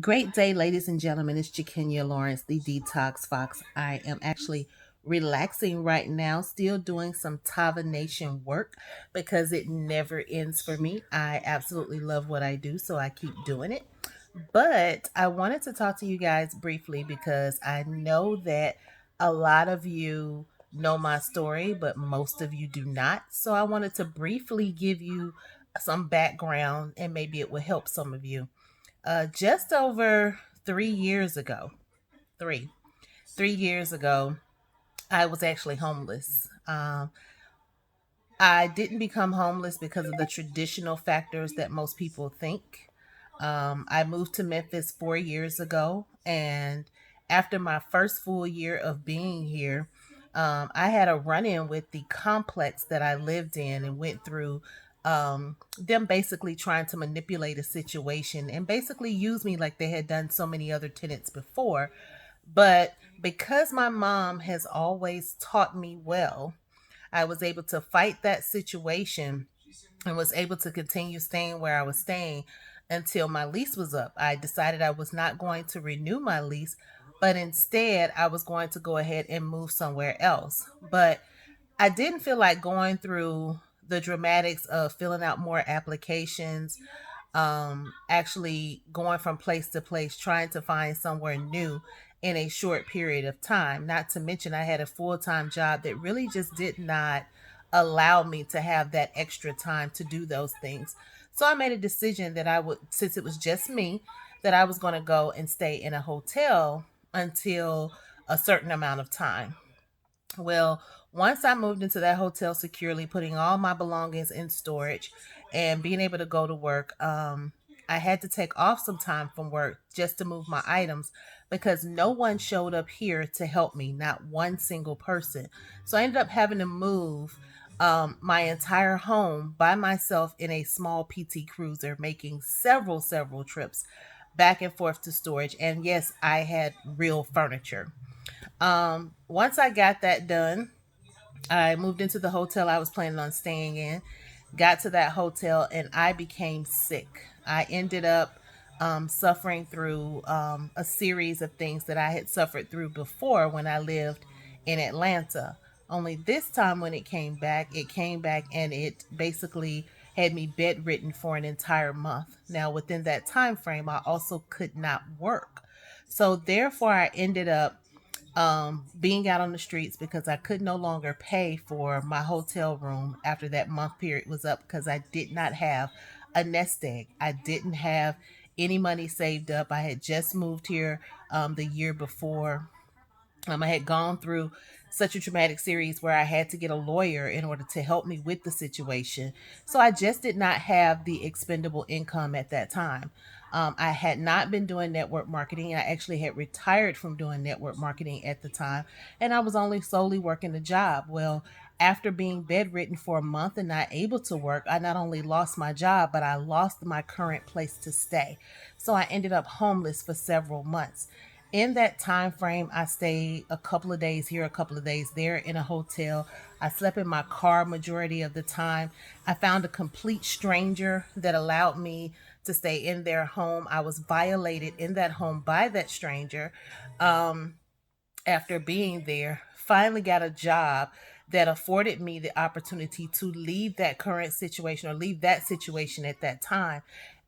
Great day, ladies and gentlemen. It's Jakenya Lawrence, the Detox Fox. I am actually relaxing right now, still doing some Tava Nation work because it never ends for me. I absolutely love what I do, so I keep doing it. But I wanted to talk to you guys briefly because I know that a lot of you know my story, but most of you do not. So I wanted to briefly give you some background and maybe it will help some of you. Just over 3 years ago, three, 3 years ago, I was actually homeless. I didn't become homeless because of the traditional factors that most people think. I moved to Memphis 4 years ago, and after my first full year of being here, I had a run in with the complex that I lived in and went through them basically trying to manipulate a situation and basically use me like they had done so many other tenants before. But because my mom has always taught me well, I was able to fight that situation and was able to continue staying where I was staying until my lease was up. I decided I was not going to renew my lease, but instead I was going to go ahead and move somewhere else. But I didn't feel like going through the dramatics of filling out more applications, actually going from place to place, trying to find somewhere new in a short period of time. Not to mention, I had a full time job that really just did not allow me to have that extra time to do those things. So I made a decision that I would, since it was just me, that I was going to go and stay in a hotel until a certain amount of time. Well, once I moved into that hotel securely, putting all my belongings in storage and being able to go to work, I had to take off some time from work just to move my items because no one showed up here to help me, not one single person. So I ended up having to move my entire home by myself in a small PT Cruiser, making several trips back and forth to storage. And yes, I had real furniture. Once I got that done, I moved into the hotel I was planning on staying in, got to that hotel, and I became sick. I ended up suffering through a series of things that I had suffered through before when I lived in Atlanta. Only this time, when it came back and it basically had me bedridden for an entire month. Now, within that time frame, I also could not work. So, therefore, I ended up being out on the streets because I could no longer pay for my hotel room after that month period was up because I did not have a nest egg. I didn't have any money saved up. I had just moved here the year before. I had gone through such a traumatic series where I had to get a lawyer in order to help me with the situation. So I just did not have the expendable income at that time. I had not been doing network marketing. I actually had retired from doing network marketing at the time, and I was only solely working the job. Well, after being bedridden for a month and not able to work, I not only lost my job, but I lost my current place to stay. So I ended up homeless for several months. In that time frame, I stayed a couple of days here, a couple of days there in a hotel. I slept in my car majority of the time. I found a complete stranger that allowed me to stay in their home. I was violated in that home by that stranger. After being there, finally got a job that afforded me the opportunity to leave that current situation or leave that situation at that time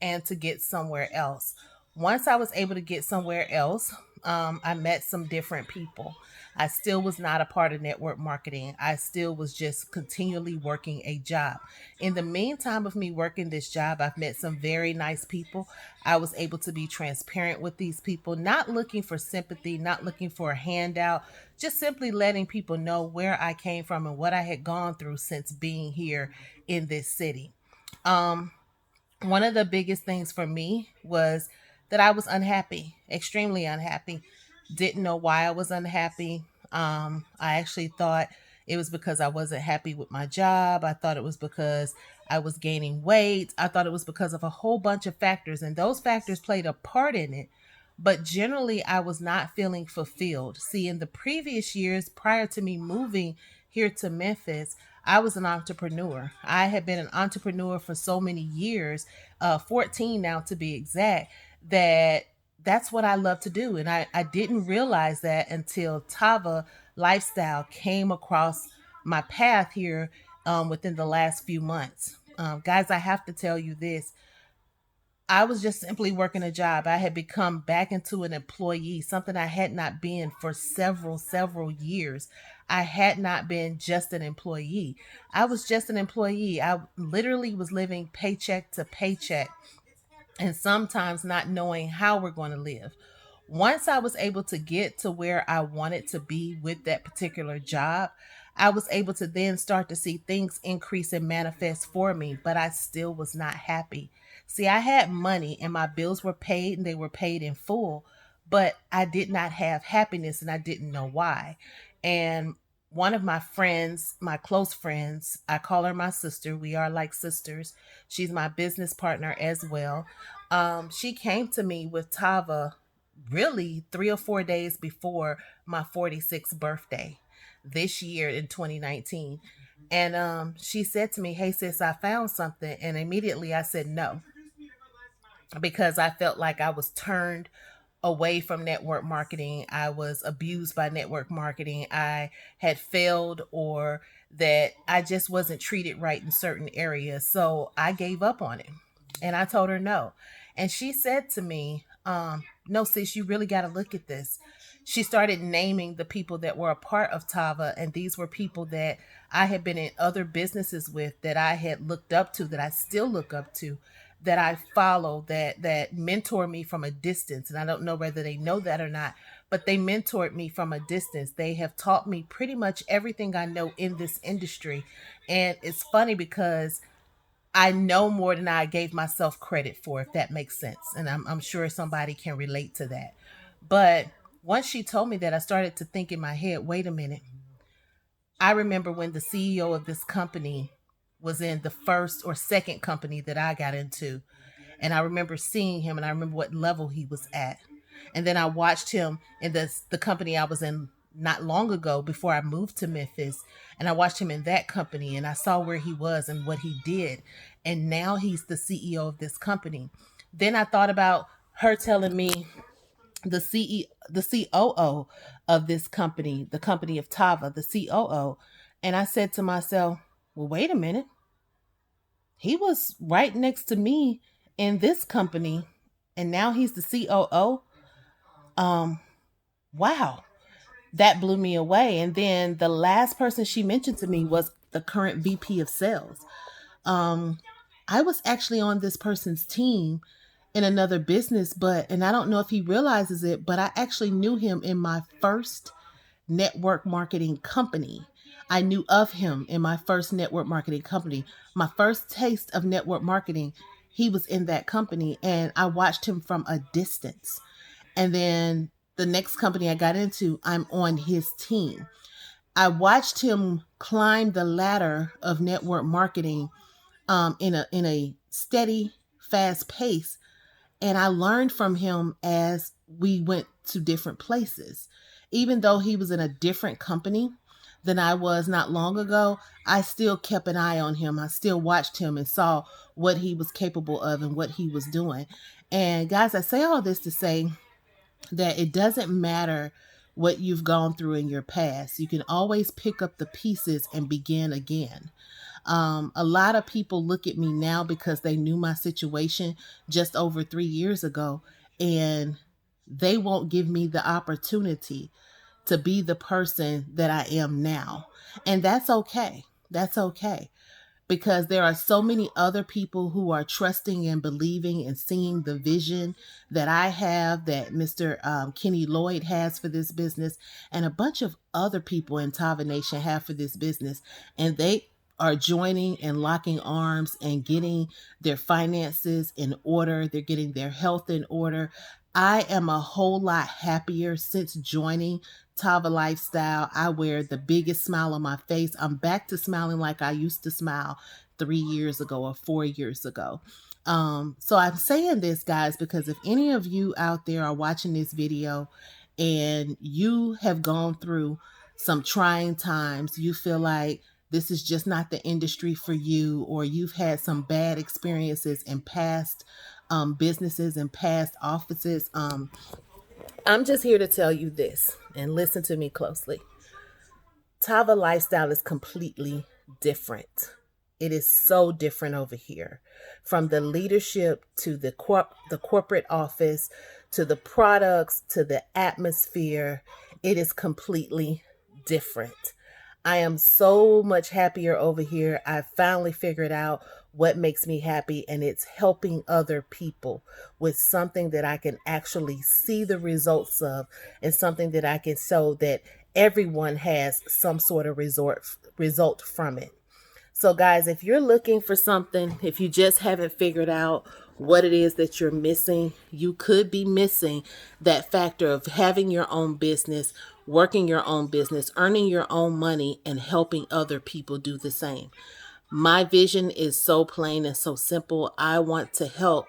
and to get somewhere else. Once I was able to get somewhere else, I met some different people. I still was not a part of network marketing. I still was just continually working a job. In the meantime of me working this job, I've met some very nice people. I was able to be transparent with these people, not looking for sympathy, not looking for a handout, just simply letting people know where I came from and what I had gone through since being here in this city. Um, One of the biggest things for me was that I was unhappy, extremely unhappy. Didn't know why I was unhappy. I actually thought it was because I wasn't happy with my job. I thought it was because I was gaining weight. I thought it was because of a whole bunch of factors, and those factors played a part in it. But generally, I was not feeling fulfilled. See, in the previous years prior to me moving here to Memphis, I was an entrepreneur. I had been an entrepreneur for so many years, 14 now to be exact, that that's what I love to do. And I didn't realize that until Tava Lifestyle came across my path here within the last few months. Guys, I have to tell you this. I was just simply working a job. I had become back into an employee, something I had not been for several years. I had not been just an employee. I was just an employee. I literally was living paycheck to paycheck and sometimes not knowing how we're going to live. Once I was able to get to where I wanted to be with that particular job, I was able to then start to see things increase and manifest for me, but I still was not happy. See, I had money and my bills were paid and they were paid in full, but I did not have happiness and I didn't know why. And one of my friends, my close friends, I call her my sister. We are like sisters. She's my business partner as well. She came to me with Tava really 3 or 4 days before my 46th birthday this year in 2019. And she said to me, "Hey, sis, I found something." And immediately I said no, because I felt like I was turned away from network marketing. I was abused by network marketing. I had failed, or that I just wasn't treated right in certain areas. So I gave up on it. And I told her no. And she said to me, no, sis, you really got to look at this. She started naming the people that were a part of Tava, and these were people that I had been in other businesses with, that I had looked up to, that I still look up to, that I follow, that mentor me from a distance. And I don't know whether they know that or not, but they mentored me from a distance. They have taught me pretty much everything I know in this industry. And it's funny because I know more than I gave myself credit for, if that makes sense. And I'm sure somebody can relate to that. But once she told me that, I started to think in my head, wait a minute. I remember when the CEO of this company was in the first or second company that I got into. And I remember seeing him and I remember what level he was at. And then I watched him in the company I was in not long ago before I moved to Memphis. And I watched him in that company and I saw where he was and what he did. And now he's the CEO of this company. Then I thought about her telling me the COO of this company, the company of Tava, the COO. And I said to myself, well, wait a minute. He was right next to me in this company and now he's the COO. Um, wow. That blew me away. And then the last person she mentioned to me was the current VP of sales. Um, I was actually on this person's team in another business, and I don't know if he realizes it, but I actually knew him in my first network marketing company. I knew of him in my first network marketing company. My first taste of network marketing, he was in that company, and I watched him from a distance. And then the next company I got into, I'm on his team. I watched him climb the ladder of network marketing in a steady, fast pace, and I learned from him as we went to different places. Even though he was in a different company than I was not long ago, I still kept an eye on him. I still watched him and saw what he was capable of and what he was doing. And guys, I say all this to say that it doesn't matter what you've gone through in your past. You can always pick up the pieces and begin again. A lot of people look at me now because they knew my situation just over 3 years ago, and they won't give me the opportunity to be the person that I am now. And that's okay. That's okay, because there are so many other people who are trusting and believing and seeing the vision that I have, that Mr. Kenny Lloyd has for this business, and a bunch of other people in Tava Nation have for this business. And they are joining and locking arms and getting their finances in order. They're getting their health in order. I am a whole lot happier since joining Tava Lifestyle. I wear the biggest smile on my face. I'm back to smiling like I used to smile 3 years ago or 4 years ago. So I'm saying this, guys, because if any of you out there are watching this video and you have gone through some trying times, you feel like this is just not the industry for you, or you've had some bad experiences in past businesses and past offices. I'm just here to tell you this, and listen to me closely. Tava lifestyle is completely different. It is so different over here. From the leadership to the corporate office to the products to the atmosphere, it is completely different. I am so much happier over here. I finally figured out what makes me happy, and it's helping other people with something that I can actually see the results of, and something that I can show that everyone has some sort of result from it. So, guys, if you're looking for something, if you just haven't figured out what it is that you're missing, you could be missing that factor of having your own business, working your own business, earning your own money, and helping other people do the same. My vision is so plain and so simple. I want to help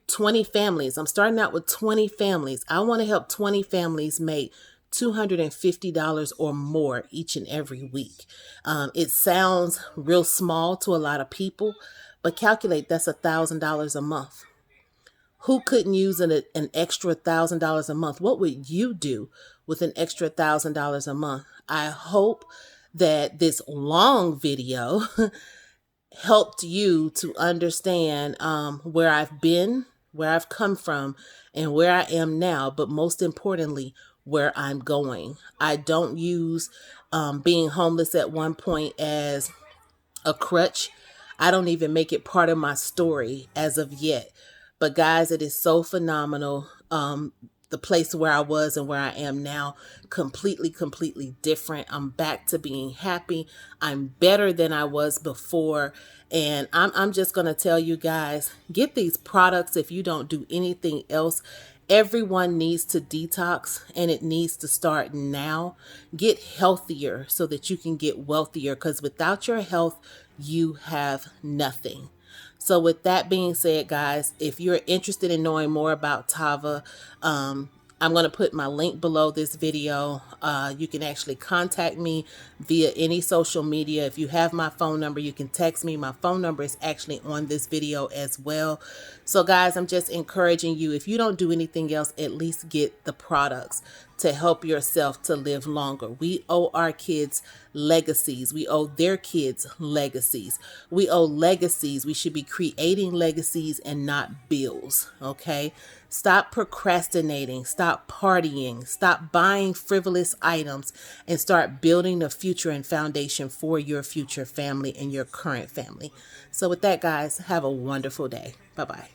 20 families. I'm starting out with 20 families. I want to help 20 families make $250 or more each and every week. It sounds real small to a lot of people, but calculate that's $1,000 a month. Who couldn't use an extra $1,000 a month? What would you do with an extra $1,000 a month? I hope that this long video helped you to understand where I've been, where I've come from, and where I am now, but most importantly, where I'm going. I don't use being homeless at one point as a crutch. I don't even make it part of my story as of yet. But guys, it is so phenomenal. The place where I was and where I am now, completely different. I'm back to being happy. I'm better than I was before. And I'm just going to tell you guys, get these products if you don't do anything else. Everyone needs to detox, and it needs to start now. Get healthier so that you can get wealthier, because without your health, you have nothing. So with that being said, guys, if you're interested in knowing more about Tava, I'm going to put my link below this video. You can actually contact me via any social media. If you have my phone number, you can text me. My phone number is actually on this video as well. So guys, I'm just encouraging you, if you don't do anything else, at least get the products to help yourself to live longer. We owe our kids legacies. We owe their kids legacies. We owe legacies. We should be creating legacies and not bills. Okay? Stop procrastinating. Stop partying. Stop buying frivolous items, and start building a future and foundation for your future family and your current family. So with that, guys, have a wonderful day. Bye-bye.